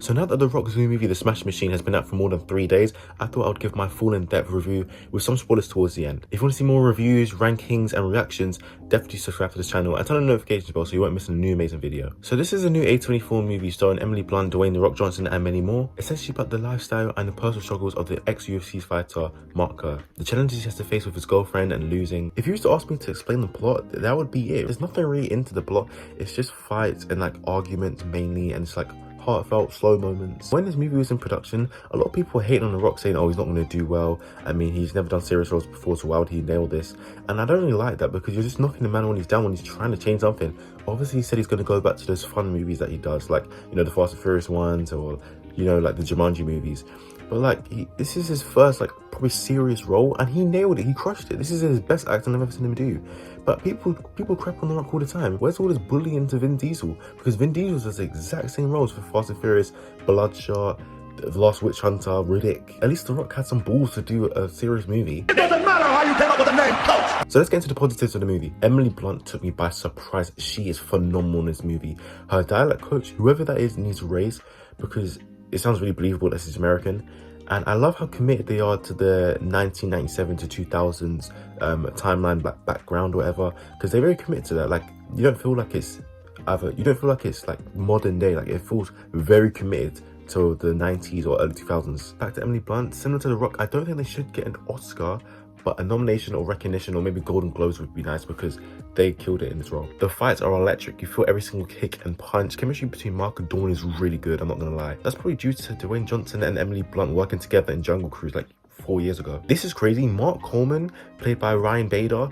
So now that The Rock's new movie, The Smash Machine, has been out for more than 3 days, I thought I would give my full in-depth review with some spoilers towards the end. If you want to see more reviews, rankings, and reactions, definitely subscribe to this channel and turn on the notifications bell so you won't miss a new amazing video. So this is a new A24 movie starring Emily Blunt, Dwayne "The Rock" Johnson, and many more, essentially about the lifestyle and the personal struggles of the ex-UFC fighter Mark Kerr, the challenges he has to face with his girlfriend and losing. If you used to ask me to explain the plot, that would be it. There's nothing really into the plot. It's just fights and like arguments mainly, and it's like heartfelt, slow moments. When this movie was in production, a lot of people were hating on The Rock, saying, oh, he's not going to do well. I mean, he's never done serious roles before, so why would he nail this? And I don't really like that, because you're just knocking the man when he's down, when he's trying to change something. Obviously, he said he's going to go back to those fun movies that he does, like, you know, the Fast and Furious ones, or, you know, like the Jumanji movies. But like, this is his first, like, probably serious role, and he nailed it. He crushed it. This is his best acting I've ever seen him do. But people crap on The Rock all the time. Where's all this bullying to Vin Diesel? Because Vin Diesel does the exact same roles for Fast and Furious, Bloodshot, The Last Witch Hunter, Riddick. At least The Rock had some balls to do a serious movie. It doesn't matter how you came up with the name, coach! So let's get into the positives of the movie. Emily Blunt took me by surprise. She is phenomenal in this movie. Her dialect coach, whoever that is, needs a raise, because it sounds really believable that she's American. And I love how committed they are to the 1997 to 2000s timeline, background, or whatever, because they're very committed to that. Like, you don't feel like it's like modern day. Like, it feels very committed to the 90s or early 2000s. Back to Emily Blunt, similar to The Rock, I don't think they should get an Oscar, but a nomination or recognition, or maybe Golden Globes would be nice, because they killed it in this role. The fights are electric. You feel every single kick and punch. Chemistry between Mark and Dawn is really good, I'm not gonna lie. That's probably due to Dwayne Johnson and Emily Blunt working together in Jungle Cruise like 4 years ago. This is crazy. Mark Coleman, played by Ryan Bader,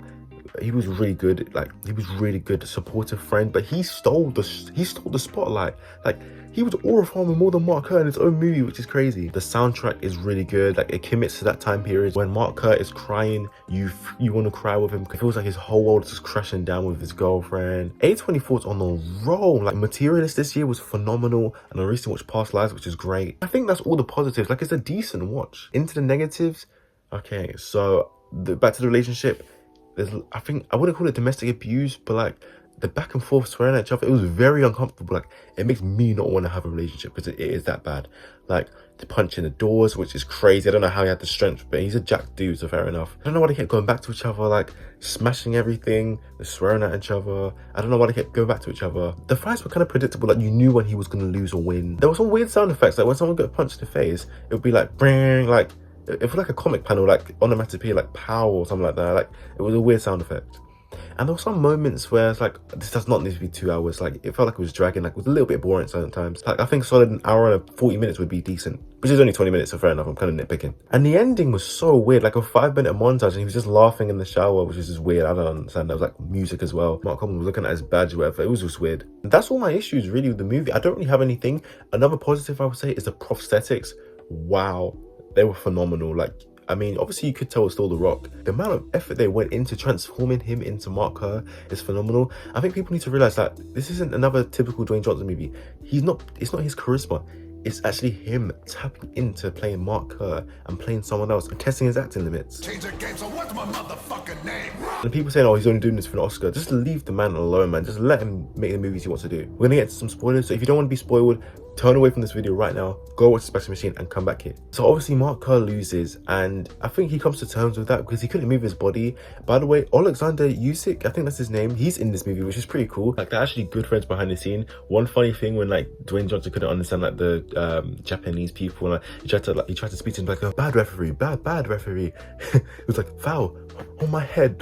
he was really good. Like, he was really good, supportive friend, but he stole the spotlight. Like, he was aura farming more than Mark Kerr in his own movie, which is crazy. The soundtrack is really good. Like, it commits to that time period. When Mark Kerr is crying, you want to cry with him. It feels like his whole world is just crashing down with his girlfriend. A24's on the roll. Like, Materialist this year was phenomenal, and I recently watched Past Lives, which is great. I think that's all the positives. Like, it's a decent watch. Into the negatives, okay, so back to the relationship. I think I wouldn't call it domestic abuse, but like the back and forth swearing at each other, it was very uncomfortable. Like, it makes me not want to have a relationship, because it is that bad. Like, the punching the doors, which is crazy. I don't know how he had the strength, but he's a jacked dude, so fair enough. I don't know why they kept going back to each other, like smashing everything, swearing at each other. I don't know why they kept going back to each other. The fights were kind of predictable. Like, you knew when he was going to lose or win. There were some weird sound effects. Like, when someone got punched in the face, it would be like bang, like it was like a comic panel, like onomatopoeia, like pow or something like that. Like, it was a weird sound effect. And there were some moments where it's like, this does not need to be 2 hours. Like, it felt like it was dragging. Like, it was a little bit boring sometimes. Like, I think solid an hour and 40 minutes would be decent, which is only 20 minutes, so fair enough. I'm kind of nitpicking. And the ending was so weird, like a 5-minute montage, and he was just laughing in the shower, which is just weird. I don't understand. There was like music as well. Mark Coleman was looking at his badge or whatever. It was just weird. And that's all my issues really with the movie. I don't really have anything. Another positive I would say is the prosthetics. Wow, they were phenomenal. Like, I mean, obviously you could tell it's still The Rock. The amount of effort they went into transforming him into Mark Kerr is phenomenal. I think people need to realize that this isn't another typical Dwayne Johnson movie. It's not his charisma. It's actually him tapping into playing Mark Kerr and playing someone else and testing his acting limits. Change the game, so what's my motherfucking name? And people saying, oh, he's only doing this for an Oscar. Just leave the man alone, man. Just let him make the movies he wants to do. We're gonna get to some spoilers, so if you don't want to be spoiled, turn away from this video right now, go watch the Smash Machine and come back here. So obviously Mark Kerr loses, and I think he comes to terms with that because he couldn't move his body. By the way, Alexander Usyk, I think that's his name, he's in this movie, which is pretty cool. Like, they're actually good friends behind the scene. One funny thing, when like Dwayne Johnson couldn't understand like the Japanese people, and like, he tried to speak to him like, a bad referee, bad referee. It was like, foul on my head.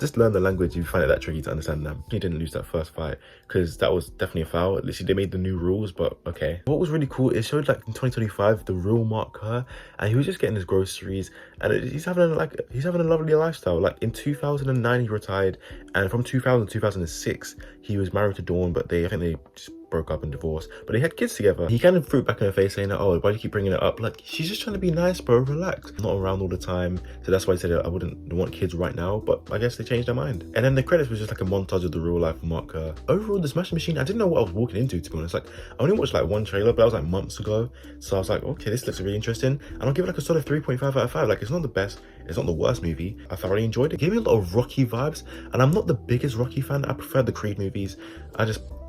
Just learn the language if you find it that tricky to understand them. He didn't lose that first fight, because that was definitely a foul. At least they made the new rules, but okay. What was really cool, it showed like in 2025 the real Mark Kerr, and he was just getting his groceries, and he's having a lovely lifestyle. Like, in 2009 he retired, and from 2000 to 2006 he was married to Dawn, but I think they just broke up and divorced, but they had kids together. He kind of threw it back in her face, saying that, oh, why do you keep bringing it up? Like, she's just trying to be nice, bro, relax. Not around all the time, so that's why I said I wouldn't want kids right now, but I guess they changed their mind. And then the credits was just like a montage of the real life of Mark Kerr. Overall, the Smash Machine, I didn't know what I was walking into, to be honest. Like, I only watched like one trailer, but that was like months ago, so I was like, okay, this looks really interesting, and I'll give it like a solid 3.5 out of 5. Like, it's not the best, it's not the worst movie. I thoroughly enjoyed it. It gave me a lot of Rocky vibes, and I'm not the biggest Rocky fan. I prefer the Creed movies.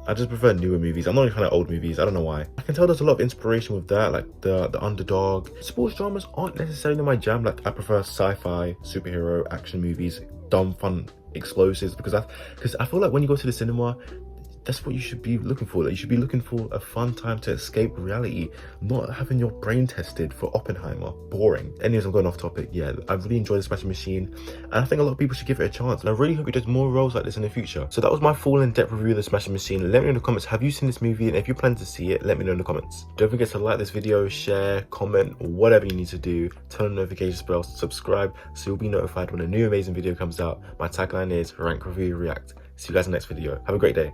I just prefer newer movies. I'm not a fan of old movies. I don't know why. I can tell there's a lot of inspiration with that, like the underdog. Sports dramas aren't necessarily my jam. Like I prefer sci-fi, superhero, action movies, dumb, fun explosives, because I feel like when you go to the cinema, that's what you should be looking for. Like, you should be looking for a fun time to escape reality, not having your brain tested for Oppenheimer. Boring. Anyways, I'm going off topic. Yeah, I really enjoyed the Smashing Machine, and I think a lot of people should give it a chance. And I really hope it does more roles like this in the future. So that was my full in-depth review of the Smashing Machine. Let me know in the comments, have you seen this movie? And if you plan to see it, let me know in the comments. Don't forget to like this video, share, comment, whatever you need to do. Turn on the notifications bell, subscribe, so you'll be notified when a new amazing video comes out. My tagline is Rank Review React. See you guys in the next video. Have a great day.